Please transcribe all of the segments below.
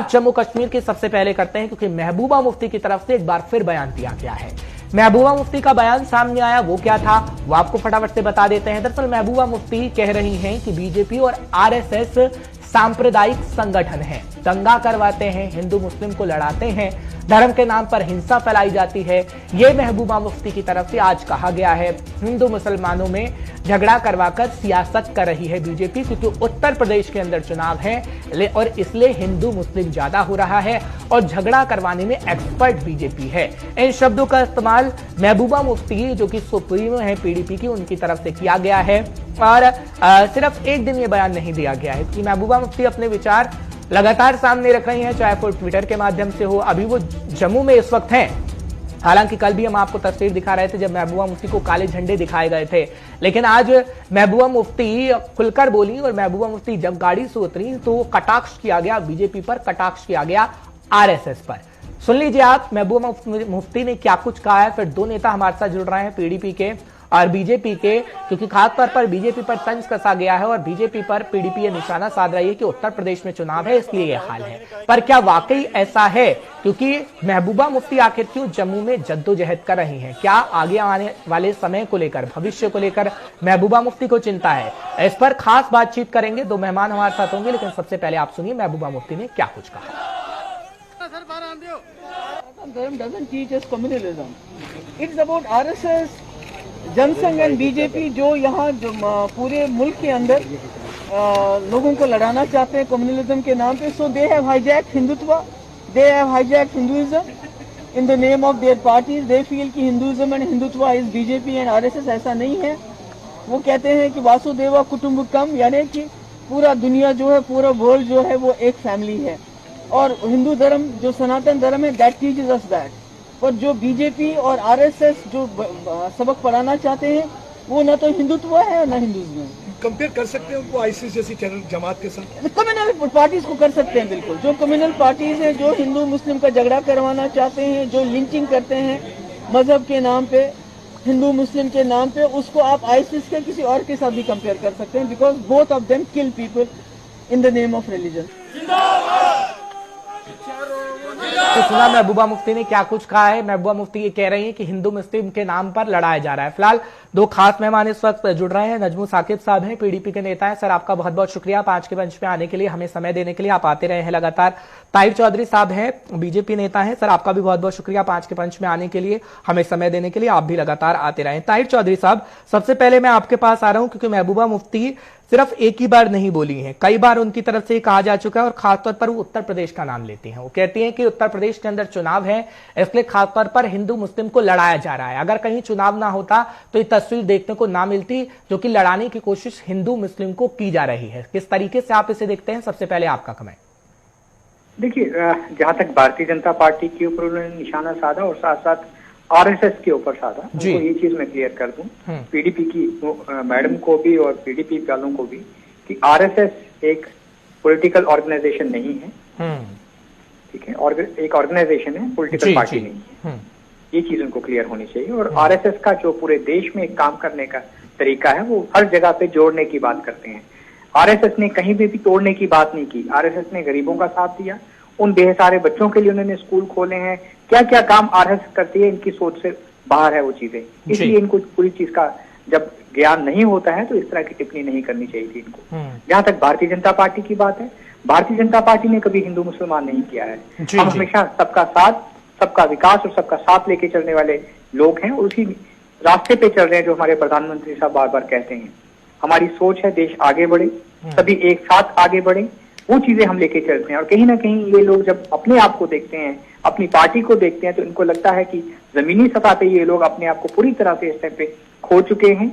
बात जम्मू कश्मीर की सबसे पहले करते हैं, क्योंकि महबूबा मुफ्ती की तरफ से एक बार फिर बयान दिया गया है। महबूबा मुफ्ती का बयान सामने आया, वो क्या था वो आपको फटाफट से बता देते हैं। दरअसल महबूबा मुफ्ती कह रही हैं कि बीजेपी और आरएसएस सांप्रदायिक संगठन है, दंगा करवाते हैं, हिंदू मुस्लिम को लड़ाते हैं, धर्म के नाम पर हिंसा फैलाई जाती है। यह महबूबा मुफ्ती की तरफ से आज कहा गया है। हिंदू मुसलमानों में झगड़ा करवाकर सियासत कर रही है बीजेपी, क्योंकि उत्तर प्रदेश के अंदर चुनाव है और इसलिए हिंदू मुस्लिम ज्यादा हो रहा है और झगड़ा करवाने में एक्सपर्ट बीजेपी है। इन शब्दों का इस्तेमाल महबूबा मुफ्ती जो कि सुप्रीमो है पीडीपी की, उनकी तरफ से किया गया है। और सिर्फ एक दिन ये बयान नहीं दिया गया है कि महबूबा मुफ्ती अपने विचार लगातार सामने रख रही हैं, चाहे वो ट्विटर के माध्यम से हो। अभी वो जम्मू में इस वक्त हैं, हालांकि कल भी हम आपको तस्वीर दिखा रहे थे जब महबूबा मुफ्ती को काले झंडे दिखाए गए थे, लेकिन आज महबूबा मुफ्ती खुलकर बोली और महबूबा मुफ्ती जब गाड़ी से उतरी तो कटाक्ष किया गया बीजेपी पर, कटाक्ष किया गया आरएसएस पर। सुन लीजिए आप महबूबा मुफ्ती ने क्या कुछ कहा है। फिर दो नेता हमारे साथ जुड़ रहे हैं पीडीपी के और बीजेपी के, क्योंकि खासतौर पर बीजेपी पर तंज कसा गया है और बीजेपी पर पीडीपी ये निशाना साध रही है कि उत्तर प्रदेश में चुनाव है इसलिए यह हाल है। पर क्या वाकई ऐसा है? क्योंकि महबूबा मुफ्ती आखिर क्यों जम्मू में जद्दोजहद कर रही हैं? क्या आगे आने वाले समय को लेकर, भविष्य को लेकर महबूबा मुफ्ती को चिंता है? इस पर खास बातचीत करेंगे, दो मेहमान हमारे साथ होंगे, लेकिन सबसे पहले आप सुनिए महबूबा मुफ्ती ने क्या कुछ कहा। Doesn't teach us communalism. It's about RSS, Jana Sangh and BJP जो यहाँ पूरे मुल्क के अंदर लोगों को लड़ाना चाहते हैं कम्युनलिज्म के नाम पे। So they have hijacked Hindutva, they have hijacked Hinduism in the name of their parties. They feel कि Hinduism and Hindutva is BJP and RSS. ऐसा नहीं है। वो कहते हैं कि वासुदेवा कुटुंबकम, यानी कि पूरा दुनिया जो है, पूरा वर्ल्ड जो है वो एक फैमिली है। और हिंदू धर्म जो सनातन धर्म है दैट टीचेस अस दैट। पर जो बीजेपी और आरएसएस जो सबक पढ़ाना चाहते हैं वो ना तो हिंदुत्व है और ना हिंदुइज्म है। कंपेयर कर सकते हैं उनको आईसिस जैसी जमात के साथ? कम्युनल पार्टीज को कर सकते हैं बिल्कुल। जो कम्युनल पार्टीज हैं जो हिंदू मुस्लिम का झगड़ा करवाना चाहते हैं, जो लिंचिंग करते हैं मजहब के नाम पे, हिंदू मुस्लिम के नाम पे, उसको आप आईसिस के किसी और के साथ भी कंपेयर कर सकते हैं, because both of them kill people in the name of religion. तो सुना महबूबा मुफ्ती ने क्या कुछ कहा है। महबूबा मुफ्ती ये कह रही हैं कि हिंदू मुस्लिम के नाम पर लड़ाया जा रहा है। फिलहाल दो खास मेहमान इस वक्त जुड़ रहे हैं। नजमू साकिब साहब हैं, पीडीपी के नेता हैं। सर आपका बहुत बहुत शुक्रिया आज के मंच में आने के लिए, हमें समय देने के लिए। आप आते रहे हैं लगातार। ताहिर चौधरी साहब हैं, बीजेपी नेता हैं। सर आपका भी बहुत बहुत शुक्रिया आज के मंच में आने के लिए, हमें समय देने के लिए। आप भी लगातार आते रहे। ताहिर चौधरी साहब, सबसे पहले मैं आपके पास आ रहा हूं क्योंकि महबूबा मुफ्ती सिर्फ एक ही बार नहीं बोली हैं, कई बार उनकी तरफ से कहा जा चुका है और खासतौर पर वो उत्तर प्रदेश का नाम लेती हैं। वो कहती हैं कि उत्तर प्रदेश के अंदर चुनाव है इसलिए खासतौर पर हिंदू मुस्लिम को लड़ाया जा रहा है। अगर कहीं चुनाव ना होता तो ये तस्वीर देखने को ना मिलती जो कि लड़ाने की कोशिश हिंदू मुस्लिम को की जा रही है। किस तरीके से आप इसे देखते हैं? सबसे पहले आपका कमेंट। देखिए, जहां तक भारतीय जनता पार्टी के ऊपर उन्होंने निशाना साधा और साथ साथ आरएसएस के ऊपर साधा, उनको ये चीज मैं क्लियर कर दूं पीडीपी की मैडम को भी और पीडीपी वालों को भी कि आरएसएस एक पॉलिटिकल ऑर्गेनाइजेशन नहीं है, ठीक है, और एक ऑर्गेनाइजेशन है, पॉलिटिकल पार्टी नहीं है। ये चीज उनको क्लियर होनी चाहिए। और आरएसएस का जो पूरे देश में काम करने का तरीका है वो हर जगह पे जोड़ने की बात करते हैं। आरएसएस ने कहीं भी तोड़ने की बात नहीं की। आरएसएस ने गरीबों का साथ दिया, उन बेसहारे बच्चों के लिए उन्होंने स्कूल खोले हैं। क्या क्या काम आरएसएस करती है, इनकी सोच से बाहर है वो चीजें, इसलिए इनको पूरी चीज का जब ज्ञान नहीं होता है तो इस तरह की टिप्पणी नहीं करनी चाहिए थी इनको। जहां तक भारतीय जनता पार्टी की बात है, भारतीय जनता पार्टी ने कभी हिंदू मुसलमान नहीं किया है। हम हमेशा सबका साथ, सबका विकास और सबका साथ लेके चलने वाले लोग हैं और उसी रास्ते पे चल रहे हैं जो हमारे प्रधानमंत्री साहब बार बार कहते हैं। हमारी सोच है देश आगे बढ़े, सभी एक साथ आगे बढ़े, वो चीजें हम लेके चलते हैं। और कहीं ना कहीं ये लोग जब अपने आप को देखते हैं, अपनी पार्टी को देखते हैं, तो इनको लगता है कि जमीनी सतह पे ये लोग अपने आप को पूरी तरह से इस टाइम पे खो चुके हैं।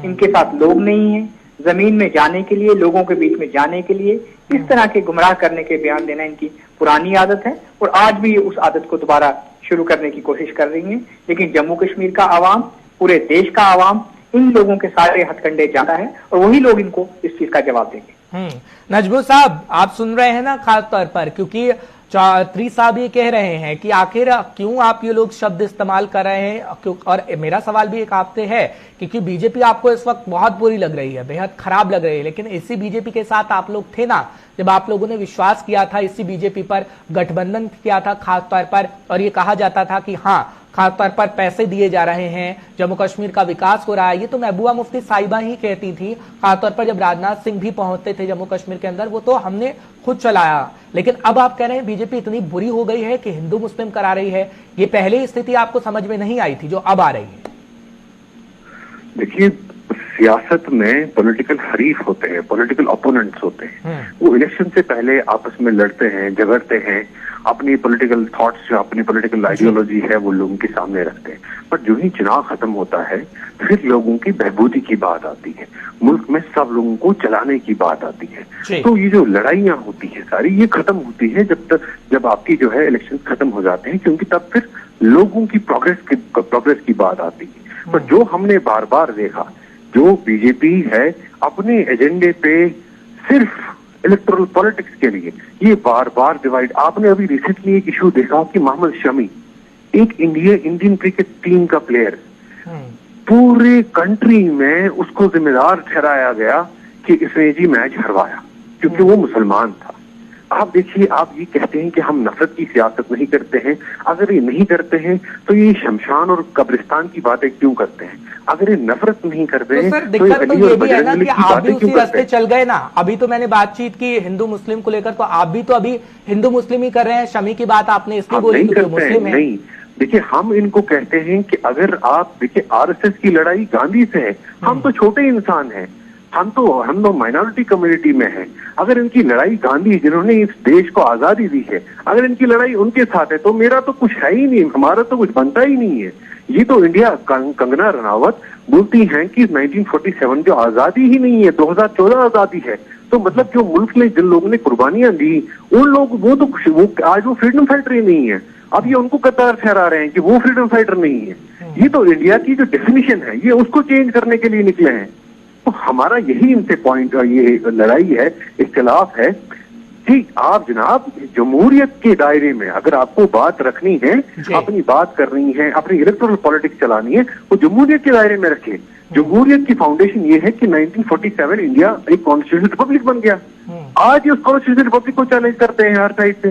इनके साथ लोग नहीं है जमीन में जाने के लिए, लोगों के बीच में जाने के लिए। इस तरह के गुमराह करने के बयान देना इनकी पुरानी आदत है और आज भी ये उस आदत को दोबारा शुरू करने की कोशिश कर रही है। लेकिन जम्मू कश्मीर का आवाम, पूरे देश का आवाम इन लोगों के सारे हथकंडे जानता है और वही लोग इनको इस चीज का जवाब देंगे। नजबुल साहब, आप सुन रहे हैं ना, खास तौर पर क्योंकि चौधरी साहब ये कह रहे हैं कि आखिर क्यों आप ये लोग शब्द इस्तेमाल कर रहे हैं, और मेरा सवाल भी एक आपसे है क्योंकि बीजेपी आपको इस वक्त बहुत बुरी लग रही है, बेहद खराब लग रही है, लेकिन इसी बीजेपी के साथ आप लोग थे ना जब आप लोगों ने विश्वास किया था, इसी बीजेपी पर गठबंधन किया था खास तौर पर, और ये कहा जाता था कि हाँ खासतौर पर पैसे दिए जा रहे हैं, जम्मू कश्मीर का विकास हो रहा है। ये तो महबूबा मुफ्ती साहिबा ही कहती थी, खासतौर पर जब राजनाथ सिंह भी पहुंचते थे जम्मू कश्मीर के अंदर, वो तो हमने खुद चलाया। लेकिन अब आप कह रहे हैं बीजेपी इतनी बुरी हो गई है कि हिंदू मुस्लिम करा रही है। ये पहले स्थिति आपको समझ में नहीं आई थी जो अब आ रही है? देखिए, सियासत में पॉलिटिकल हरीफ होते हैं, पॉलिटिकल ओपोनेंट्स होते हैं, वो इलेक्शन से पहले आपस में लड़ते हैं, झगड़ते हैं, अपनी पॉलिटिकल थॉट्स जो अपनी पॉलिटिकल आइडियोलॉजी है वो लोगों के सामने रखते हैं। पर जो ही चुनाव खत्म होता है फिर लोगों की बहबूदी की बात आती है, मुल्क में सब लोगों को चलाने की बात आती है। तो ये जो लड़ाइयां होती है सारी, ये खत्म होती है जब आपकी जो है इलेक्शन खत्म हो जाते हैं, क्योंकि तब फिर लोगों की प्रोग्रेस की बात आती है। पर जो हमने बार बार देखा, जो बीजेपी है अपने एजेंडे पे सिर्फ इलेक्टोरल पॉलिटिक्स के लिए ये बार बार डिवाइड। आपने अभी रिसेंटली एक इशू देखा कि मोहम्मद शमी, एक इंडियन क्रिकेट टीम का प्लेयर, पूरे कंट्री में उसको जिम्मेदार ठहराया गया कि इसने जी मैच हरवाया क्योंकि वो मुसलमान था। आप देखिए, आप ये कहते हैं कि हम नफरत की सियासत नहीं करते हैं। अगर ये नहीं करते हैं तो ये शमशान और कब्रिस्तान की बातें क्यों करते हैं? अगर ये नफरत नहीं करते हैं तो ये अली और बजरंग की आप भी उसी रास्ते चल गए ना। अभी तो मैंने बातचीत की हिंदू मुस्लिम को लेकर, तो आप भी तो अभी हिंदू मुस्लिम ही कर रहे हैं। शमी की बात आपने इसलिए बोली क्योंकि मुस्लिम है। नहीं, देखिए, हम इनको कहते हैं कि अगर आप देखिए आरएसएस की लड़ाई गांधी से है, हम तो छोटे इंसान हैं, हम तो माइनॉरिटी कम्युनिटी में हैं। अगर इनकी लड़ाई गांधी जिन्होंने इस देश को आजादी दी है, अगर इनकी लड़ाई उनके साथ है तो मेरा तो कुछ है ही नहीं, हमारा तो कुछ बनता ही नहीं है। ये तो इंडिया, कंगना रनावत बोलती हैं कि 1947 जो आजादी ही नहीं है, 2014 आजादी है। तो मतलब जो मुल्क में जिन लोगों ने कुर्बानियां दी, उन लोग वो आज वो फ्रीडम फाइटर ही नहीं है। अब ये उनको कतार ठहरा रहे हैं कि वो फ्रीडम फाइटर नहीं है। ये तो इंडिया की जो डेफिनेशन है, ये उसको चेंज करने के लिए निकले हैं। तो हमारा यही इनसे पॉइंट, ये लड़ाई है, इख्तिलाफ है कि आप जनाब जमहूरियत के दायरे में अगर आपको बात रखनी है, अपनी बात करनी है, अपनी इलेक्टोरल पॉलिटिक्स चलानी है, वो जमहूरियत के दायरे में रखें। जमहूरियत की फाउंडेशन ये है कि 1947 इंडिया एक कॉन्स्टिट्यूशन रिपब्लिक बन गया। आज उस कॉन्स्टिट्यूशन रिपब्लिक को चैलेंज करते हैं हर साइड से।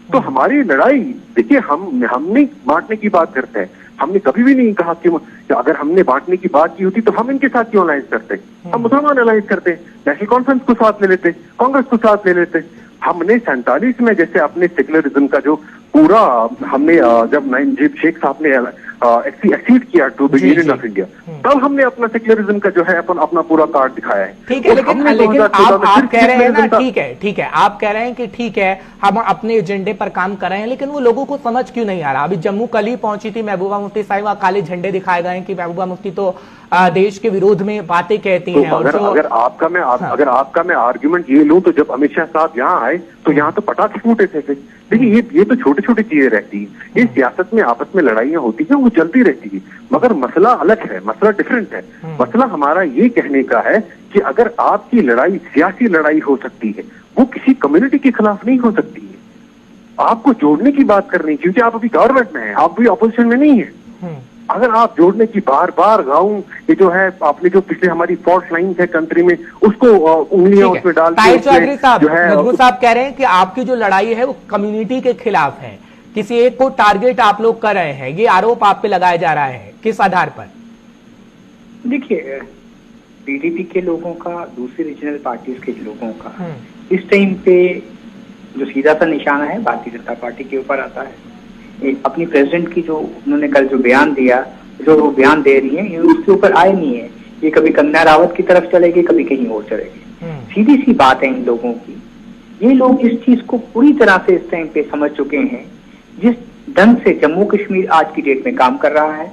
तो हमारी लड़ाई, देखिए, हम नहीं बांटने की बात करते हैं। हमने कभी भी नहीं कहा कि अगर हमने बांटने की बात की होती तो हम इनके साथ क्यों अलायंस करते? हम मुसलमान अलायंस करते, नेशनल कॉन्फ्रेंस को साथ ले लेते, कांग्रेस को साथ ले लेते। हमने 47 में जैसे अपने सेक्युलरिज्म का जो पूरा हमने जब शेख साहब ने एक्सीड किया to the union of India, तब हमने अपना सेक्युलरिज्म का जो है अपना पूरा कार्ड दिखाया है। ठीक है, लेकिन आप कह रहे हैं ना, ठीक है, आप कह रहे हैं कि ठीक है हम अपने एजेंडे पर काम कर रहे हैं, लेकिन वो लोगों को समझ क्यों नहीं आ रहा? अभी जम्मू कल ही पहुंची थी महबूबा मुफ्ती साहिबा, काले झंडे दिखाए गए कि महबूबा मुफ्ती तो देश के विरोध में बातें कहती हैं। अगर आपका मैं आर्ग्यूमेंट ये लूं तो जब अमित शाह साहब यहाँ आए तो यहाँ तो पटाखे फूटे थे। देखिए, ये तो छोटी छोटी चीजें रहती है। इस सियासत में आपस में लड़ाइयां होती हैं, वो चलती रहती है, मगर मसला अलग है, मसला डिफरेंट है। मसला हमारा ये कहने का है कि अगर आपकी लड़ाई सियासी लड़ाई हो सकती है, वो किसी कम्युनिटी के खिलाफ नहीं हो सकती है। आपको जोड़ने की बात करनी, क्योंकि आप अभी गवर्नमेंट में हैं, आप भी अपोजिशन में नहीं है। अगर आप जोड़ने की बार बार गाऊं, ये जो है आपने जो पिछले हमारी फॉल्ट लाइन है कंट्री में, उसको उंगलियां उसमें डाल के चौधरी साहब, नजबुल साहब कह रहे हैं कि आपकी जो लड़ाई है वो कम्युनिटी के खिलाफ है, किसी एक को टारगेट आप लोग कर रहे हैं, ये आरोप आप पे लगाया जा रहा है, किस आधार पर? देखिए, पीडीपी के लोगों का, दूसरी रीजनल पार्टीज के लोगों का इस टाइम पे जो सीधा सा निशाना है भारतीय जनता पार्टी के ऊपर आता है। अपनी प्रेसिडेंट की जो उन्होंने कल जो बयान दिया, जो वो बयान दे रही है, ये उसके ऊपर आए नहीं है। ये कभी कंगना रावत की तरफ चलेगी, कभी कहीं और चलेगी। सीधी सी बात है इन लोगों की। ये लोग इस चीज को पूरी तरह से इस टाइम पे समझ चुके हैं, जिस ढंग से जम्मू कश्मीर आज की डेट में काम कर रहा है,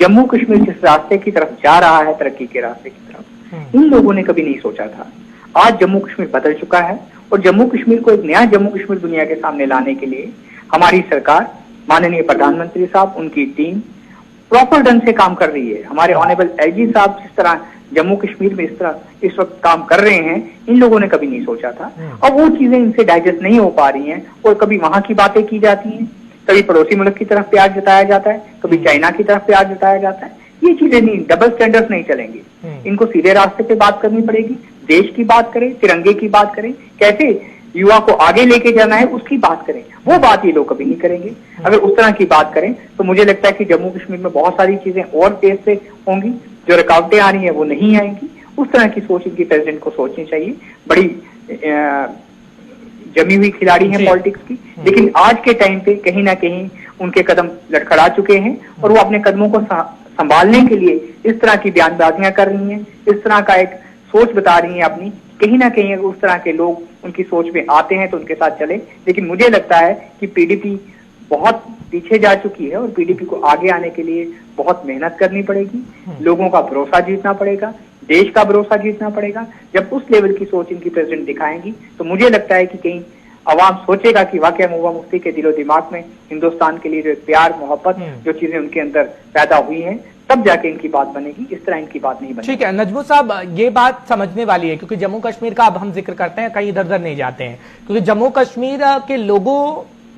जम्मू कश्मीर जिस रास्ते की तरफ जा रहा है, तरक्की के रास्ते की तरफ, इन लोगों ने कभी नहीं सोचा था। आज जम्मू कश्मीर बदल चुका है और जम्मू कश्मीर को एक नया जम्मू कश्मीर दुनिया के सामने लाने के लिए हमारी सरकार, माननीय प्रधानमंत्री साहब, उनकी टीम प्रॉपर ढंग से काम कर रही है। हमारे ऑनरेबल एलजी साहब जिस तरह जम्मू कश्मीर में इस तरह इस वक्त काम कर रहे हैं, इन लोगों ने कभी नहीं सोचा था। और वो चीजें इनसे डाइजेस्ट नहीं हो पा रही हैं, और कभी वहां की बातें की जाती हैं, कभी पड़ोसी मुल्क की तरफ प्यार जताया जाता है, कभी चाइना की तरफ प्यार जताया जाता है। ये चीजें नहीं, डबल स्टैंडर्ड्स नहीं चलेंगे। इनको सीधे रास्ते पे बात करनी पड़ेगी, देश की बात करें, तिरंगे की बात करें, कैसे युवा को आगे लेके जाना है उसकी बात करें। वो बात ये लोग कभी नहीं करेंगे। अगर उस तरह की बात करें तो मुझे लगता है कि जम्मू कश्मीर में बहुत सारी चीजें और तेज से होंगी, जो रुकावटें आ रही हैं वो नहीं आएंगी। उस तरह की सोच इनकी प्रेसिडेंट को सोचनी चाहिए। बड़ी जमी हुई खिलाड़ी हैं पॉलिटिक्स की, लेकिन आज के टाइम पे कहीं ना कहीं उनके कदम लड़खड़ा चुके हैं, और वो अपने कदमों को संभालने के लिए इस तरह की बयानबाजियां कर रही हैं, इस तरह का एक सोच बता रही हैं अपनी। कहीं ना कहीं उस तरह के लोग उनकी सोच में आते हैं तो उनके साथ चले, लेकिन मुझे लगता है कि पीडीपी बहुत पीछे जा चुकी है, और पीडीपी को आगे आने के लिए बहुत मेहनत करनी पड़ेगी, लोगों का भरोसा जीतना पड़ेगा, देश का भरोसा जीतना पड़ेगा। जब उस लेवल की सोच इनकी प्रेसिडेंट दिखाएंगी तो मुझे लगता है कि कहीं अवाम सोचेगा कि वाकई महबूबा मुफ्ती के दिलो दिमाग में हिंदुस्तान के लिए जो प्यार मोहब्बत जो चीजें उनके अंदर पैदा हुई हैं, तब जाके इनकी बात बनेगी। इस तरह इनकी बात नहीं बनेगी। ठीक है नजमू साहब, ये बात समझने वाली है, क्योंकि जम्मू कश्मीर का अब हम जिक्र करते हैं, कहीं इधर उधर नहीं जाते हैं, क्योंकि जम्मू कश्मीर के लोगों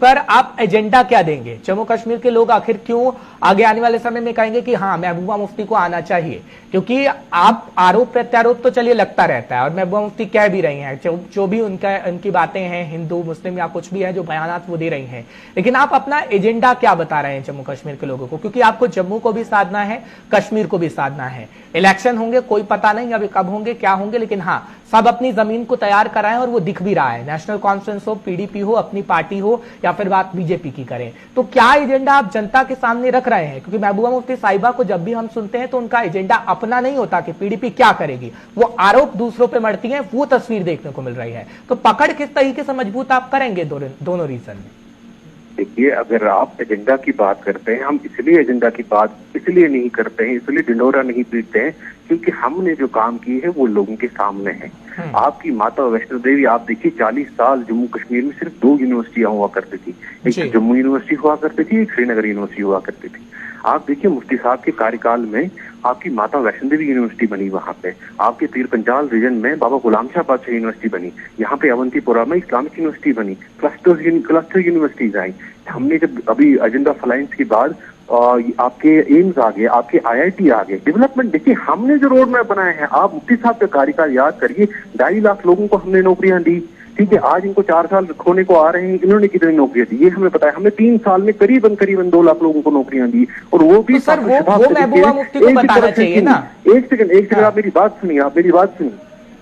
पर आप एजेंडा क्या देंगे? जम्मू कश्मीर के लोग आखिर क्यों आगे आने वाले समय में कहेंगे कि हाँ महबूबा मुफ्ती को आना चाहिए? क्योंकि आप आरोप प्रत्यारोप तो चलिए लगता रहता है, और महबूबा मुफ्ती कह भी रही हैं, जो भी उनकी बातें हैं, हिंदू मुस्लिम या कुछ भी है, जो बयानात वो दे रही हैं, लेकिन आप अपना एजेंडा क्या बता रहे हैं जम्मू कश्मीर के लोगों को? क्योंकि आपको जम्मू को भी साधना है, कश्मीर को भी साधना है। इलेक्शन होंगे, कोई पता नहीं अभी कब होंगे, क्या होंगे, लेकिन हाँ सब अपनी जमीन को तैयार कराएं, और वो दिख भी रहा है। नेशनल कॉन्फ्रेंस हो, पीडीपी हो, अपनी पार्टी हो, या फिर बात बीजेपी की करें, तो क्या एजेंडा आप जनता के सामने रख रहे हैं? क्योंकि महबूबा मुफ्ती साहिबा को जब भी हम सुनते हैं तो उनका एजेंडा अपना नहीं होता कि पीडीपी क्या करेगी, वो आरोप दूसरों पे मढ़ती है, वो तस्वीर देखने को मिल रही है। तो पकड़ किस तरीके से मजबूत आप करेंगे दोनों रीजन में? देखिए, अगर आप एजेंडा की बात करते हैं, हम इसलिए एजेंडा की बात इसलिए नहीं करते हैं, इसलिए ढिंढोरा नहीं पीटते हैं, क्योंकि हमने जो काम की है वो लोगों के सामने है। आपकी माता वैष्णो देवी, आप देखिए 40 साल जम्मू कश्मीर में सिर्फ 2 यूनिवर्सिटियां हुआ करती थी, एक जम्मू यूनिवर्सिटी हुआ करती थी, एक श्रीनगर यूनिवर्सिटी हुआ करती थी। आप देखिए मुफ्ती साहब के कार्यकाल में आपकी माता वैष्णो देवी यूनिवर्सिटी बनी, वहां पे आपके पीर पंजाल रीजन में बाबा गुलाम शाह बादशाह यूनिवर्सिटी बनी, यहाँ पे अवंतीपुरा में इस्लामिक यूनिवर्सिटी बनी, क्लस्टर यूनिवर्सिटीज आई। हमने जब अभी एजेंडा ऑफ अलायंस के बाद आपके एम्स आ गए, आपके आईआईटी आ गए, डेवलपमेंट देखिए हमने जो रोड मैप बनाए हैं। आप मुफ्ती साहब का कार्यकाल याद करिए, 2.5 लाख लोगों को हमने नौकरियां दी, ठीक है। आज इनको 4 साल खोने को आ रहे हैं, इन्होंने कितनी नौकरियां दी ये हमें पता है। हमने 3 साल में करीबन 2 लाख लोगों को नौकरियां दी, और वो भी तो सर वो महबूबा मुफ्ती को बताना चाहिए ना। एक सेकंड आप मेरी बात सुनिए,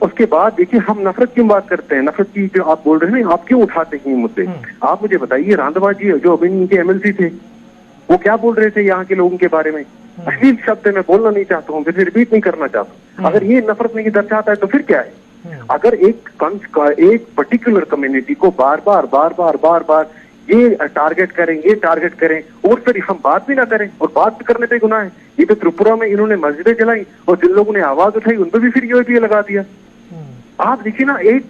उसके बाद देखिए हम नफरत क्यों बात करते हैं, नफरत की जो आप बोल रहे हैं, आप क्यों उठाते हैं ये मुद्दे? आप मुझे बताइए, रांधवा जी जो अभी इनके एमएलसी थे, वो क्या बोल रहे थे यहाँ के लोगों के बारे में? अश्लील शब्द मैं बोलना नहीं चाहता हूँ, फिर रिपीट नहीं करना चाहता। अगर ये नफरत नहीं दर्शाता है तो फिर क्या है? अगर एक पर्टिकुलर कम्युनिटी को बार बार ये टारगेट करें और फिर हम बात भी ना करें, और बात करने पे गुनाह है। ये तो त्रिपुरा में इन्होंने मस्जिदें जलाई, और जिन लोगों ने आवाज उठाई उन पर भी फिर ये लगा दिया। आप देखिए ना, एक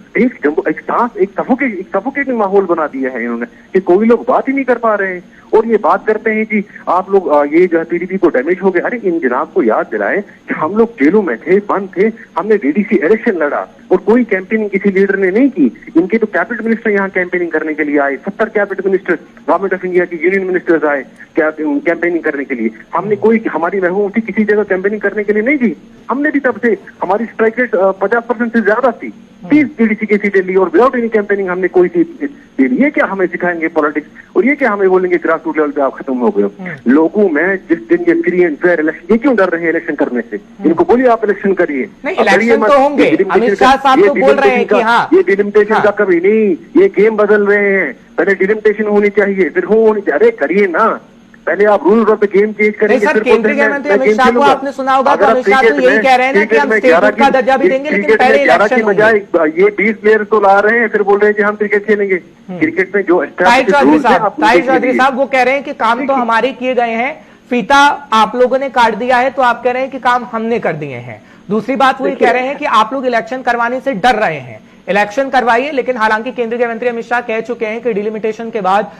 सफोकेटिंग माहौल बना दिया है इन्होंने, कि कोई लोग बात ही नहीं कर पा रहे हैं, और ये बात करते हैं कि आप लोग ये जो है पीडीपी को डैमेज हो गए। अरे इन जनाब को याद दिलाएं कि हम लोग जेलों में थे, बंद थे, हमने डीडीसी इलेक्शन लड़ा, और कोई कैंपेनिंग किसी लीडर ने नहीं की। इनके तो कैबिनेट मिनिस्टर यहाँ कैंपेनिंग करने के लिए आए, 70 cabinet minister government of India के यूनियन मिनिस्टर्स आए कैंपेनिंग करने के लिए। हमने हमारी महबूबा मुफ्ती किसी जगह कैंपेनिंग करने के लिए नहीं दी। हमने भी तब से हमारी स्ट्राइक रेट 50% से ज्यादा थी, 30 डीडीसी की सीटें ली, और विदाउट एनी कैंपेनिंग हमने कोई सीट दे दी। ये क्या हमें सिखाएंगे पॉलिटिक्स, और ये क्या हमें बोलेंगे ग्रास रूट लेवल पे आप खत्म हो गए? लोगों में जिस दिन ये फ्री एंड फेयर इलेक्शन, ये क्यों डर रहे हैं इलेक्शन करने से? इनको बोलिए आप इलेक्शन करिए। नहीं, इलेक्शन तो होंगे, अमित शाह साहब तो बोल रहे हैं कि हाँ, ये डिलिमिटेशन का कभी नहीं, ये गेम बदल रहे हैं। पहले डिलिमिटेशन होनी चाहिए, फिर होनी चाहिए। अरे करिए ना, पहले आप rule of the game change करेंगे। सर, केंद्रीय मंत्री अमित शाह को आपने सुना होगा, तो अमित शाह तो यही कह रहे हैं ना कि हम स्टेट का दर्जा भी देंगे, लेकिन पहले इलेक्शन होंगे। ये 20 प्लेयर तो ला रहे हैं, फिर बोल रहे हैं कि हम क्रिकेट खेलेंगे। क्रिकेट में जो ताहिर चौधरी साहब वो कह रहे हैं कि काम तो हमारे किए गए हैं, फीता आप लोगों ने काट दिया है, तो आप कह रहे हैं कि काम हमने कर दिए हैं। दूसरी बात वो ये कह रहे हैं कि आप लोग इलेक्शन करवाने से डर रहे हैं, इलेक्शन करवाइए। लेकिन हालांकि केंद्रीय मंत्री अमित शाह कह चुके हैं कि डिलिमिटेशन के बाद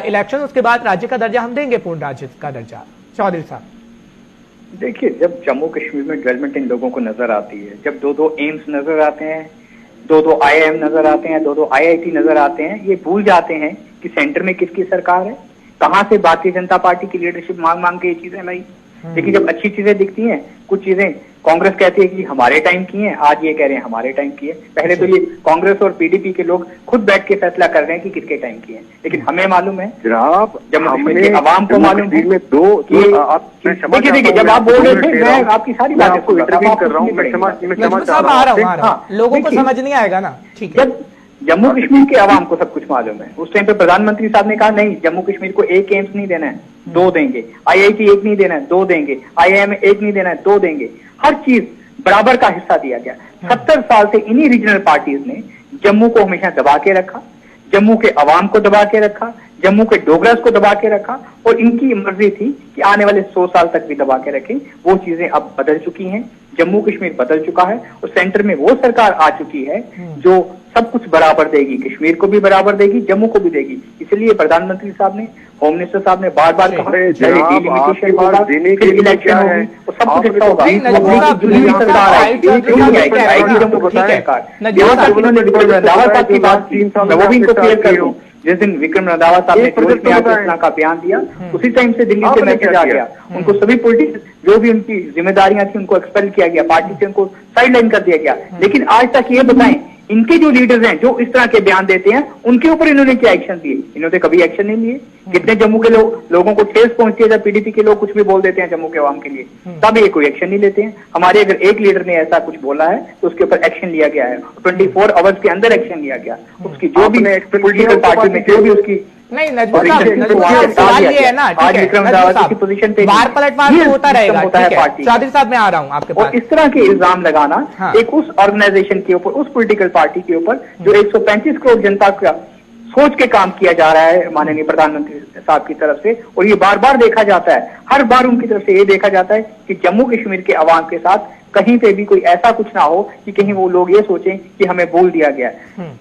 इलेक्शन, उसके बाद राज्य का दर्जा हम देंगे, पूर्ण राज्य का दर्जा। चौधरी साहब, देखिए, जब जम्मू कश्मीर में डेवलपमेंट इन लोगों को नजर आती है, जब दो एम्स नजर आते हैं, दो IIM नजर आते हैं, दो IIT नजर आते हैं, ये भूल जाते हैं कि सेंटर में किसकी सरकार है, कहां से भारतीय जनता पार्टी की लीडरशिप मांग के ये चीजें लाई। लेकिन जब अच्छी चीजें दिखती हैं, कुछ चीजें कांग्रेस कहती है कि हमारे टाइम की हैं, आज ये कह रहे हैं हमारे टाइम की है। पहले तो ये कांग्रेस और PDP के लोग खुद बैठ के फैसला कर रहे हैं कि किसके टाइम की है, लेकिन हमें मालूम है जनाब, जम्मू कश्मीर के आवाम को मालूम है। देखिए, जब आप बोल रहे थे, मैं आपकी सारी बातें कर रहा हूँ, मैं क्षमा चाह रहा हूँ। लोगों को समझ नहीं आएगा ना, ठीक है। जब जम्मू कश्मीर के आवाम को सब कुछ मालूम है, उस टाइम पे प्रधानमंत्री साहब ने कहा नहीं, जम्मू कश्मीर को एक एम्स नहीं देना है, 2 देंगे, IIT एक नहीं देना है, 2 देंगे, IIM एक नहीं देना है, 2 देंगे। हर चीज बराबर का हिस्सा दिया गया। 70 साल से इन्हीं रीजनल पार्टीज ने जम्मू को हमेशा दबा के रखा, जम्मू के अवाम को दबा के रखा, जम्मू के डोगरास को दबा के रखा, और इनकी मर्जी थी कि आने वाले 100 साल तक भी दबा के रखें। वो चीजें अब बदल चुकी हैं, जम्मू कश्मीर बदल चुका है, और सेंटर में वो सरकार आ चुकी है जो सब कुछ बराबर देगी, कश्मीर को भी बराबर देगी, जम्मू को भी देगी। इसलिए प्रधानमंत्री साहब ने, होम मिनिस्टर साहब ने बार बार कहा, डिलिमिटेशन होगा, फिर इलेक्शन होगी, और सब कुछ अच्छा होगा। उन्होंने विक्रम रंधावा साहब की बात की, मैं वो भी इनको क्लियर कर दूं। जिस दिन विक्रम रंधावा साहब ने जोश में आकर इतना का बयान दिया, उसी टाइम से दिल्ली से मैसेज आ गया, उनको सभी पॉलिटिक्स जो भी उनकी जिम्मेदारियां थी उनको एक्सपेल किया गया, पार्टी से उनको साइडलाइन कर दिया गया। लेकिन आज तक ये बताएं, इनके जो लीडर्स हैं जो इस तरह के बयान देते हैं, उनके ऊपर इन्होंने क्या एक्शन दिए? इन्होंने कभी एक्शन नहीं लिए। कितने जम्मू के लोगों को ठेस पहुंचती है जब PDP के लोग कुछ भी बोल देते हैं जम्मू के अवाम के लिए, तब ये कोई एक्शन नहीं लेते हैं। हमारे अगर एक लीडर ने ऐसा कुछ बोला है तो उसके ऊपर एक्शन लिया गया है, 24 आवर्स के अंदर एक्शन लिया गया। उसकी जो भी पॉलिटिकल पार्टी में जो भी उसकी नहीं, नजमुल साहब सवाल ये है ना, ठीक है, पोजीशन पे बार पलटवार तो होता रहेगा, ठीक है। चौधरी साहब मैं आ रहा हूँ आपके पास। और इस तरह के इल्जाम लगाना एक उस ऑर्गेनाइजेशन के ऊपर, उस पॉलिटिकल पार्टी के ऊपर जो 135 करोड़ जनता का सोच के काम किया जा रहा है माननीय प्रधानमंत्री साहब की तरफ से, और ये बार बार देखा जाता है, हर बार उनकी तरफ से ये देखा जाता है कि जम्मू कश्मीर के अवाम के साथ कहीं पे भी कोई ऐसा कुछ ना हो कि कहीं वो लोग ये सोचें कि हमें बोल दिया गया।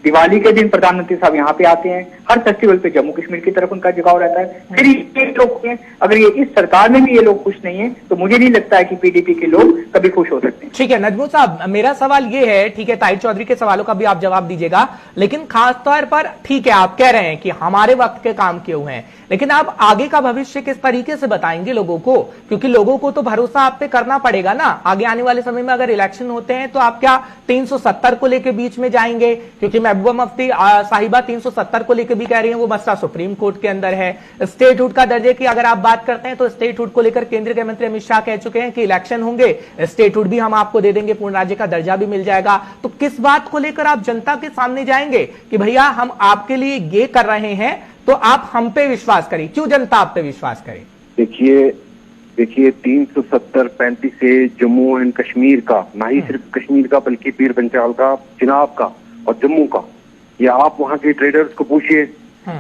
दिवाली के दिन प्रधानमंत्री साहब यहाँ पे आते हैं, हर फेस्टिवल पे जम्मू कश्मीर की तरफ उनका झुकाव रहता है। फिर ये लोग, अगर ये इस सरकार में भी ये लोग खुश नहीं है, तो मुझे नहीं लगता है कि PDP के लोग कभी खुश हो सकते हैं। ठीक है नजमुल साहब, मेरा सवाल ये है, ठीक है, ताहिर चौधरी के सवालों का भी आप जवाब दीजिएगा, लेकिन खासतौर पर ठीक है आप कह रहे हैं कि हमारे वक्त के काम क्यों हैं, लेकिन आप आगे का भविष्य किस तरीके से बताएंगे लोगों को? क्योंकि लोगों को तो भरोसा आप पे करना पड़ेगा ना। आगे आने वाले समय में अगर इलेक्शन होते हैं तो आप क्या 370 को लेके बीच में जाएंगे? क्योंकि महबूबा मुफ्ती साहिबा 370 को लेके भी कह रही हैं, वो मसला सुप्रीम कोर्ट के अंदर है। स्टेटहुड का दर्जे की अगर आप बात करते हैं तो स्टेटहुड को लेकर केंद्रीय गृह मंत्री अमित शाह कह चुके हैं कि इलेक्शन होंगे, स्टेटहुड भी हम आपको दे देंगे, पूर्ण राज्य का दर्जा भी मिल जाएगा। तो किस बात को लेकर आप जनता के सामने जाएंगे कि भैया हम आपके लिए ये कर रहे हैं तो आप हम पे विश्वास करें? क्यों जनता आप पे विश्वास करे? देखिए 370-35 से जम्मू एंड कश्मीर का, ना ही सिर्फ कश्मीर का बल्कि पीर पंचाल का, चिनाब का और जम्मू का, ये आप वहाँ के ट्रेडर्स को पूछिए,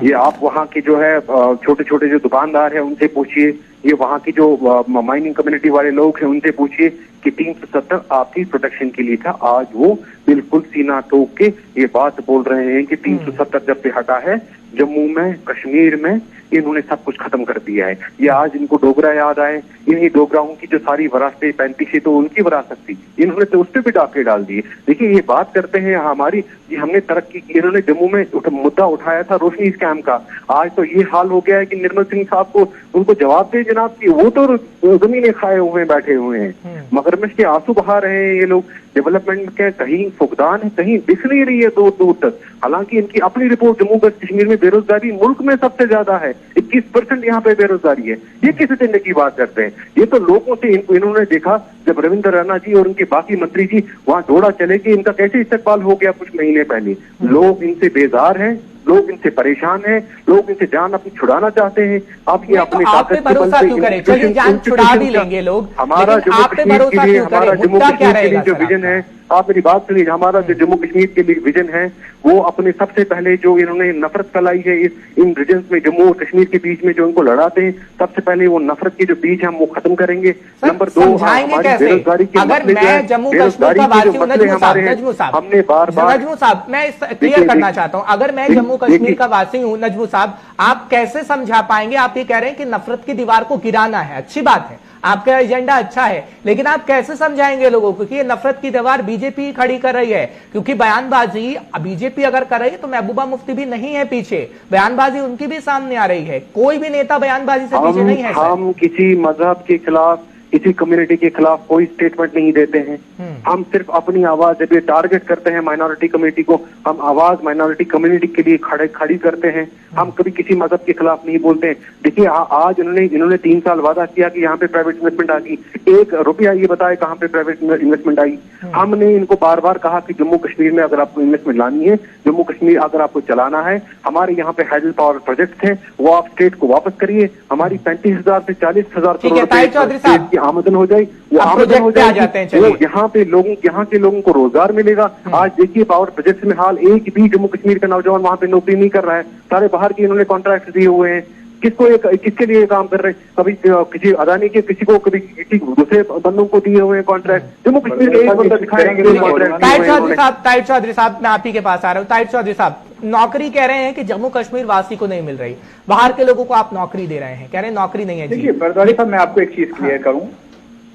ये आप वहाँ के जो है छोटे छोटे जो दुकानदार हैं उनसे पूछिए, ये वहाँ की जो माइनिंग कम्युनिटी वाले लोग हैं उनसे पूछिए कि 370 आपकी प्रोटेक्शन के लिए था। आज वो बिल्कुल सीना ठोक के ये बात बोल रहे हैं कि 370 जब से हटा है जम्मू में, कश्मीर में, इन्होंने सब कुछ खत्म कर दिया है। ये आज इनको डोगरा याद आए, इन्हीं डोगराओं की जो सारी विरासतें 35 तो उनकी विरासत थी, इन्होंने तो उस पर भी डाके डाल दिए। देखिए ये बात करते हैं हमारी, ये हमने तरक्की की, इन्होंने जम्मू में मुद्दा उठाया था रोशनी स्कैम का। आज तो ये हाल हो गया है कि निर्मल सिंह साहब को उनको जवाब दे जनाब की, वो तो जमीनें खाए हुए बैठे हुए हैं, मगरमच्छ के आंसू बहा रहे हैं ये लोग। डेवलपमेंट के कहीं फुकदान है, कहीं दिख नहीं रही है दूर दूर तक। हालांकि इनकी अपनी रिपोर्ट, जम्मू कश्मीर में बेरोजगारी मुल्क में सबसे ज्यादा है, 21% यहाँ पे बेरोजगारी है। ये किस देने की बात करते हैं? ये तो लोगों से इन्होंने देखा जब रविंद्र रैना जी और उनके बाकी मंत्री जी वहां दौड़ा चले कि इनका कैसे इस्तेमाल हो गया कुछ महीने पहले। लोग इनसे बेजार हैं, लोग इनसे परेशान हैं, लोग इनसे जान अपनी छुड़ाना चाहते हैं। आप ये अपने ताकत के बल पे चलिए जान छुड़ा भी लेंगे लोग, हमारा जम्मू कश्मीर के लिए, हमारा जम्मू कश्मीर के लिए जो विजन है, आप मेरी बात सुनिए, हमारा जो जम्मू कश्मीर के लिए विजन है वो अपने सबसे पहले जो इन्होंने नफरत फैलाई है इन रीजन में, जम्मू और कश्मीर के बीच में जो इनको लड़ाते हैं, सबसे पहले वो नफरत के जो बीज हम वो खत्म करेंगे। नंबर 2, हमारी बेरोजगारी के अगर मैं जम्मू कश्मीर का वासी हूं, नजमू साहब, हमने बार-बार, नजमू साहब मैं क्लियर करना चाहता हूं, अगर मैं जम्मू कश्मीर का वासी हूं, नजमू साहब आप कैसे समझा पाएंगे? आप ये कह रहे हैं कि नफरत की दीवार को गिराना है, अच्छी बात है, आपका एजेंडा अच्छा है, लेकिन आप कैसे समझाएंगे लोगों को कि ये नफरत की दीवार बीजेपी खड़ी कर रही है? क्योंकि बयानबाजी बीजेपी अगर कर रही है तो महबूबा मुफ्ती भी नहीं है पीछे, बयानबाजी उनकी भी सामने आ रही है। कोई भी नेता बयानबाजी से पीछे नहीं है। हम किसी मजहब के खिलाफ, किसी कम्युनिटी के खिलाफ कोई स्टेटमेंट नहीं देते हैं। हम सिर्फ अपनी आवाज जब ये टारगेट करते हैं माइनॉरिटी कम्युनिटी को, हम आवाज माइनॉरिटी कम्युनिटी के लिए खड़ी करते हैं। हम कभी किसी मजहब के खिलाफ नहीं बोलते हैं। देखिए आज इन्होंने 3 साल वादा किया कि यहाँ पे प्राइवेट इन्वेस्टमेंट आ गई, 1 रुपया ये बताए कहाँ पे प्राइवेट इन्वेस्टमेंट आई। हमने इनको बार बार कहा कि जम्मू कश्मीर में अगर आपको इन्वेस्टमेंट लानी है, जम्मू कश्मीर अगर आपको चलाना है, हमारे यहाँ पे हाइडल पावर प्रोजेक्ट है वो आप स्टेट को वापस करिए। हमारी 35,000 से 40,000 करोड़ रुपए की आमदन हो जाए, वो आमदन हो जाए, वो यहाँ के लोगों को रोजगार मिलेगा। आज देखिए पावर प्रोजेक्ट में हाल एक भी जम्मू कश्मीर का नौजवान वहाँ पे नौकरी नहीं कर रहा है, सारे बाहर के इन्होंने कॉन्ट्रैक्ट दिए हुए हैं। किसके लिए काम कर रहे हैं? कभी किसी अदानी के, किसी को, कभी किसी दूसरे बंदों को दिए हुए हैं कॉन्ट्रैक्ट। जम्मू कश्मीर के एक बंदा दिखाएंगे। ताहिर चौधरी साहब, मैं आप ही के पास आ रहा हूँ। ताहिर चौधरी साहब, नौकरी कह रहे हैं कि जम्मू कश्मीर वासी को नहीं मिल रही, बाहर के लोगों को आप नौकरी दे रहे हैं, कह रहे हैं नौकरी नहीं है। देखिए बरदौली साहब, मैं आपको एक चीज क्लियर करूं,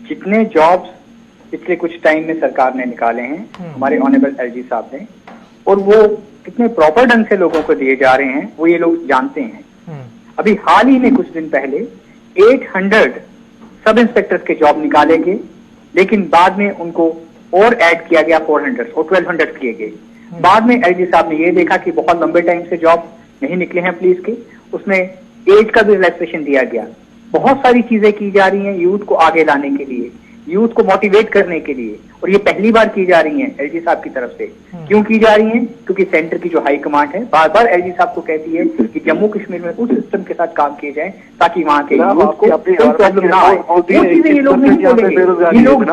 जितने जॉब्स पिछले कुछ टाइम में सरकार ने निकाले हैं, हमारे ऑनरेबल एलजी साहब ने, और वो कितने प्रॉपर ढंग से लोगों को दिए जा रहे हैं, वो ये लोग जानते हैं। अभी हाल ही में कुछ दिन पहले 800 सब इंस्पेक्टर्स के जॉब निकाले गए, लेकिन बाद में उनको और ऐड किया गया 400 और 1200 किए गए। बाद में एलजी साहब ने ये देखा कि बहुत लंबे टाइम से जॉब नहीं निकले हैं पुलिस के, उसमें एज का भी रिलैक्सेशन दिया गया। बहुत सारी चीजें की जा रही हैं यूथ को आगे लाने के लिए, यूथ को मोटिवेट करने के लिए, और ये पहली बार की जा रही हैं एलजी साहब की तरफ से। क्यों की जा रही हैं? क्योंकि सेंटर की जो हाई कमांड है बार बार एलजी साहब को कहती है कि जम्मू कश्मीर में उस सिस्टम के साथ काम किए जाए ताकि वहां के यूथ को कोई प्रॉब्लम ना आए। वो चीजें ये लोग नहीं बोलेंगे, ये लोग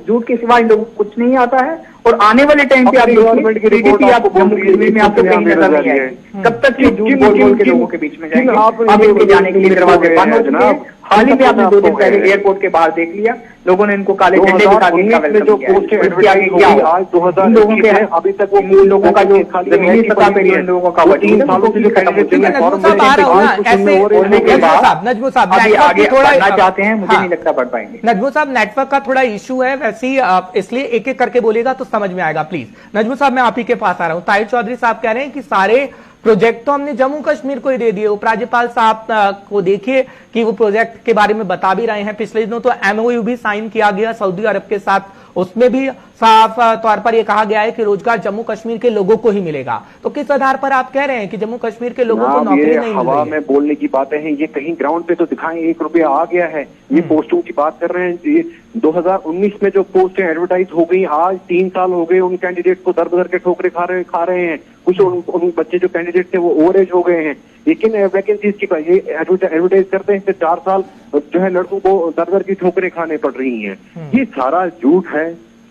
झूठ के सिवा इन लोगों को कुछ नहीं आता है। और आने वाले टाइम पे आप देखिए आप जम्मू कश्मीर में आपको कहीं नजर नहीं आएगी। कब तक ये झूठ बोल बोल के लोगों के बीच में जाएंगे? आप इनके जाने के लिए दरवाजे बंद हो चुके हैं। हाल ही में आपने 2 दिन पहले एयरपोर्ट के बाहर देख लिया, लोगों ने इनको काले झंडे दिखा के इनका वेलकम किया। आज 2000 लोगों के अभी तक वो लोगों का जो जमीनी सतह पे इन लोगों का वोट 3 सालों से खत्म हो चुका है। नजमू साहब आगे बढ़ना चाहते हैं, मुझे नहीं लगता बढ़ पाएंगे। नजमू साहब, नेटवर्क का थोड़ा इशू है, वैसे ही इसलिए एक एक करके बोलेगा तो समझ में आएगा प्लीज। नजमू साहब, मैं आप ही के पास आ रहा हूँ। ताहिर चौधरी साहब कह रहे हैं कि सारे प्रोजेक्ट तो हमने जम्मू कश्मीर को ही दे दिए। उपराज्यपाल साहब को देखिए कि वो प्रोजेक्ट के बारे में बता भी रहे हैं। पिछले दिनों तो एमओयू भी साइन किया गया सऊदी अरब के साथ, उसमें भी साफ तौर पर यह कहा गया है कि रोजगार जम्मू कश्मीर के लोगों को ही मिलेगा। तो किस आधार पर आप कह रहे हैं कि जम्मू कश्मीर के लोगों को नौकरी नहीं मिल रही है? हवा में बोलने की बातें हैं, ये कहीं ग्राउंड पे तो दिखाएं 1 रुपया आ गया है। ये पोस्टों की बात कर रहे हैं। ये 2019 में जो पोस्टें एडवर्टाइज हो गई, आज 3 साल हो गए उन कैंडिडेट को दर बदर के ठोकरे खा रहे हैं। कुछ उन बच्चे जो कैंडिडेट थे वो ओवर एज हो गए हैं, लेकिन वैकेंसीज की ये एडवर्टाइज करते हैं। 4 साल जो है लड़कों को दर दर की ठोकरें खाने पड़ रही हैं। ये सारा झूठ है,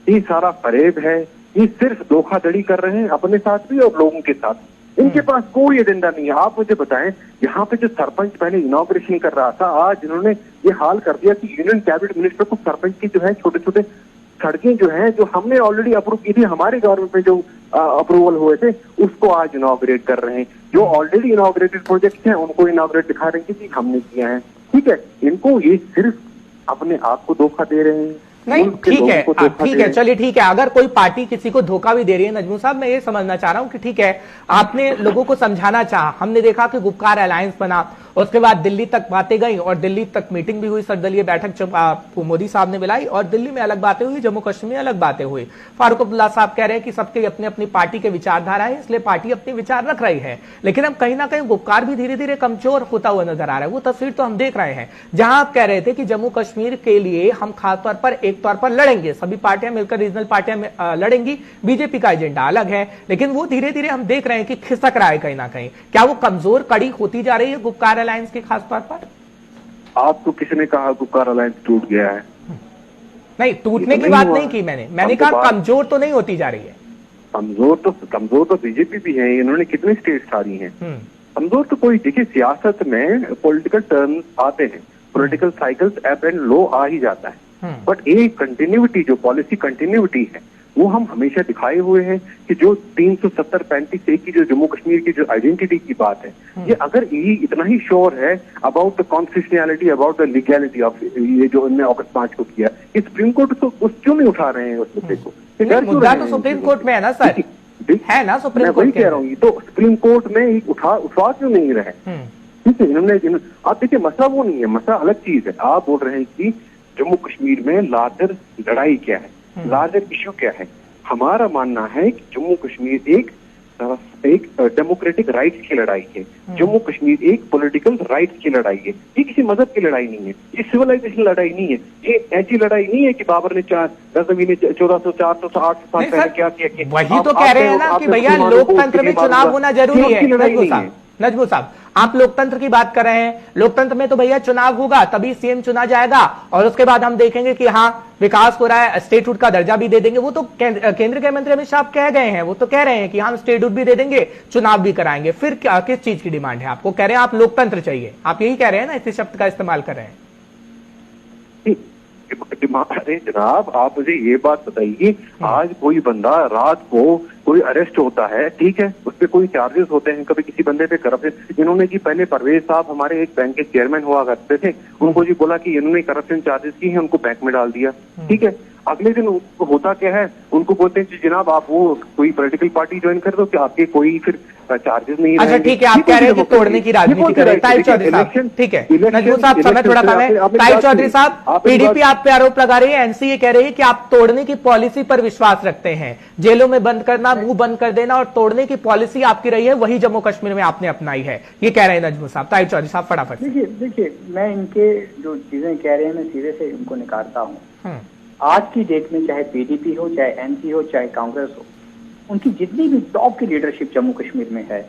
ये सारा फरेब है, ये सिर्फ धोखाधड़ी कर रहे हैं अपने साथ भी और लोगों के साथ। इनके पास कोई एजेंडा नहीं है। आप मुझे बताएं, यहाँ पे जो सरपंच पहले इनॉग्रेशन कर रहा था, आज इन्होंने ये हाल कर दिया कि यूनियन कैबिनेट मिनिस्टर को सरपंच की जो है छोटे छोटे सड़कें जो हैं, जो हमने ऑलरेडी अप्रूव की थी, हमारे गवर्नमेंट में जो अप्रूवल हुए थे, उसको आज इनॉग्रेट कर रहे हैं। जो ऑलरेडी इनॉग्रेटेड प्रोजेक्ट हैं उनको इनॉग्रेट दिखा रहे हैं कि हमने किया है। ठीक है, इनको ये सिर्फ अपने आप को धोखा दे रहे हैं। नहीं, ठीक है, चलिए ठीक है। अगर कोई पार्टी किसी को धोखा भी दे रही है, नजमू साहब, मैं ये समझना चाह रहा हूं कि ठीक है, आपने लोगों को समझाना चाहा। हमने देखा कि गुपकार अलायंस बना, उसके बाद दिल्ली तक बातें गई और दिल्ली तक मीटिंग भी हुई, सर्वदलीय बैठक मोदी साहब ने बुलाई और दिल्ली में अलग बातें हुई, जम्मू कश्मीर में अलग बातें हुई। फारूक अब्दुल्ला साहब कह रहे हैं कि सबके अपनी अपनी पार्टी के विचारधारा है, इसलिए पार्टी अपने विचार रख रही है। लेकिन अब कहीं ना कहीं गुपकार भी धीरे धीरे कमजोर होता हुआ नजर आ रहा है। वो तस्वीर तो हम देख रहे हैं जहां आप कह रहे थे कि जम्मू कश्मीर के लिए हम खासतौर पर एक तौर पर लड़ेंगे, सभी पार्टियां मिलकर रीजनल पार्टियां लड़ेंगी, बीजेपी का एजेंडा अलग है, लेकिन वो धीरे धीरे हम देख रहे हैं कि खिसक रहा है कहीं ना कहीं। क्या वो कमजोर कड़ी होती जा रही है गुपकार अलायंस के खासतौर पर? आपको किसने कहा गुपकार अलायंस टूट गया है? नहीं, टूटने की बात नहीं की मैंने कहा कमजोर तो नहीं होती जा रही है। कमजोर तो बीजेपी भी है। इन्होंने कितने स्टेट्स हारी हैं। कमजोर तो कोई, देखिए सियासत में पॉलिटिकल टर्म्स आते हैं, पॉलिटिकल साइकिल्स एब एंड लो आ ही जाता है, बट एक कंटिन्यूटी जो पॉलिसी कंटिन्यूटी है वो हम हमेशा दिखाए हुए हैं कि जो 370-35 की जो जम्मू कश्मीर की जो आइडेंटिटी की बात है, ये अगर ये इतना ही श्योर है about the constitutionality, about the legality of ये जो इन्होंने अगस्त 5 को किया, ये सुप्रीम कोर्ट तो उस क्यों नहीं उठा रहे हैं उस मुद्दे को? मुद्दा तो सुप्रीम कोर्ट में है ना सर, है ना सुप्रीम कोर्ट? मैं वही कह रहा हूँ, तो सुप्रीम कोर्ट में उठा क्यों नहीं रहे? ठीक है, इन्होंने आप देखिए मसला वो नहीं है, मसला अलग चीज है। आप बोल रहे हैं कि जम्मू कश्मीर में लार्जर लड़ाई क्या है, लार्जर इश्यू क्या है। हमारा मानना है कि जम्मू कश्मीर एक डेमोक्रेटिक राइट्स की लड़ाई है, जम्मू कश्मीर एक पॉलिटिकल राइट्स की लड़ाई है। ये किसी मजहब की लड़ाई नहीं है, ये सिविलाइजेशन लड़ाई नहीं है, ये ऐसी लड़ाई नहीं है कि बाबर ने 1400, 400, 800 साल पहले क्या किया। वही तो कह रहे हैं ना कि भैया लोकतंत्र में चुनाव होना जरूरी है। नजमू साहब, आप लोकतंत्र की बात कर रहे हैं, लोकतंत्र में तो भैया चुनाव होगा तभी सीएम चुना जाएगा और उसके बाद हम देखेंगे कि हाँ विकास हो रहा है, स्टेटहुड का दर्जा भी दे देंगे। वो तो केंद्र के मंत्री अमित शाह कह गए हैं, वो तो कह रहे हैं कि हम स्टेटहुड भी दे देंगे, चुनाव भी कराएंगे। फिर क्या, किस चीज की डिमांड है आपको? कह रहे हैं आप लोकतंत्र चाहिए, आप यही कह रहे हैं ना, इस शब्द का इस्तेमाल कर रहे हैं। अरे जनाब, आप मुझे ये बात बताइए, आज कोई बंदा रात को कोई अरेस्ट होता है, ठीक है, उस पर कोई चार्जेस होते हैं, कभी किसी बंदे पे करप्शन, इन्होंने जी पहले परवेज साहब हमारे एक बैंक के चेयरमैन हुआ करते थे, उनको जी बोला कि इन्होंने करप्शन चार्जेस की है, उनको बैंक में डाल दिया, ठीक है। अगले दिन होता क्या है, उनको बोलते हैं जनाब आप वो कोई पॉलिटिकल पार्टी ज्वाइन कर दो, कि आपके कोई फिर चार्जेस नहीं। अच्छा ठीक है, आप कह रहे हैं कि तोड़ने की राजनीति कर रहे हैं ताहिर चौधरी साहब, ठीक है। नजमू साहब समय थोड़ा कम है। ताहिर चौधरी साहब, पीडीपी आप पे आरोप लगा रही है, एनसीए कह रही है कि आप तोड़ने की पॉलिसी पर विश्वास रखते हैं, जेलों में बंद करना, मुंह बंद कर देना और तोड़ने की पॉलिसी आपकी रही है, वही जम्मू कश्मीर में आपने अपनाई है, ये कह रहे हैं नजमू साहब। ताहिर चौधरी साहब फटाफट। देखिए मैं इनके जो चीजें कह रहे हैं मैं सीधे से इनको निकालता हूँ। आज की डेट में चाहे पीडीपी हो, चाहे एनसी हो, चाहे कांग्रेस हो, उनकी जितनी भी टॉप की लीडरशिप जम्मू कश्मीर में है,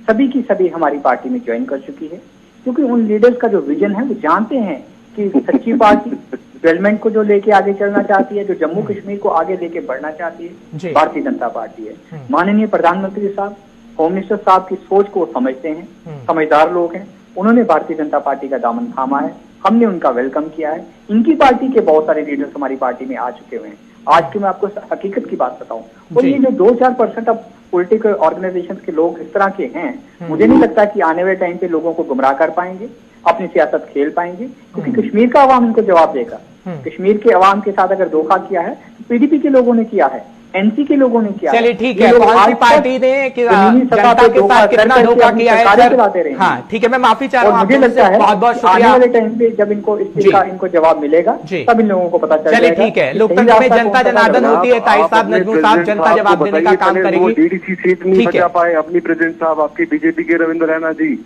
सभी की सभी हमारी पार्टी में ज्वाइन कर चुकी है, क्योंकि उन लीडर्स का जो विजन है वो जानते हैं कि सच्ची पार्टी डेवलपमेंट को जो लेके आगे चलना चाहती है, जो जम्मू कश्मीर को आगे लेके बढ़ना चाहती है, भारतीय जनता पार्टी है। माननीय प्रधानमंत्री साहब, होम मिनिस्टर साहब की सोच को समझते हैं, समझदार लोग हैं, उन्होंने भारतीय जनता पार्टी का दामन थामा है, हमने उनका वेलकम किया है। इनकी पार्टी के बहुत सारे लीडर्स हमारी पार्टी में आ चुके हुए हैं। आज की मैं आपको हकीकत की बात बताऊं, और ये जो 2-4% अब पॉलिटिकल ऑर्गेनाइजेशंस के लोग इस तरह के हैं, मुझे नहीं लगता कि आने वाले टाइम पे लोगों को गुमराह कर पाएंगे, अपनी सियासत खेल पाएंगे, क्योंकि कश्मीर का अवाम इनको जवाब देगा। कश्मीर के अवाम के साथ अगर धोखा किया है तो पीडीपी के लोगों ने किया है, एनसी के लोगों ने किया। चलिए ठीक है, कौन सी पार्टी ने जनता के साथ कितना धोखा किया है सर? हाँ ठीक है, मैं माफी चाह रहा हूँ, मुझे लगता है बहुत बहुत शुक्रिया। आने वाले टाइम पे जब इनको इस चीज का इनको जवाब मिलेगा तब इन लोगों को पता चलेगा। चलिए ठीक है, लोकतंत्र में जनता जनार्दन होती है। ताहिर साहब, नजमू साहब, जनता जवाब देने का काम करेगी। डीडीसी सीट नहीं बचा पाए अपनी प्रेसिडेंट साहब, आपकी बीजेपी के रविंद्र रैना जी।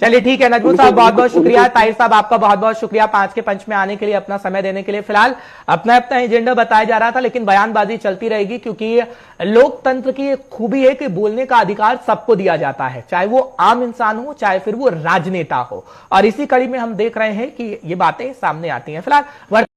चलिए ठीक है नजमू साहब, बहुत बहुत शुक्रिया। ताहिर साहब आपका बहुत बहुत शुक्रिया 5 के पंच में आने के लिए, अपना समय देने के लिए। फिलहाल अपना अपना एजेंडा बताया जा रहा था, लेकिन बयानबाजी चलती रहेगी, क्योंकि लोकतंत्र की एक खूबी है कि बोलने का अधिकार सबको दिया जाता है, चाहे वो आम इंसान हो, चाहे फिर वो राजनेता हो। और इसी कड़ी में हम देख रहे हैं कि ये बातें सामने आती हैं। फिलहाल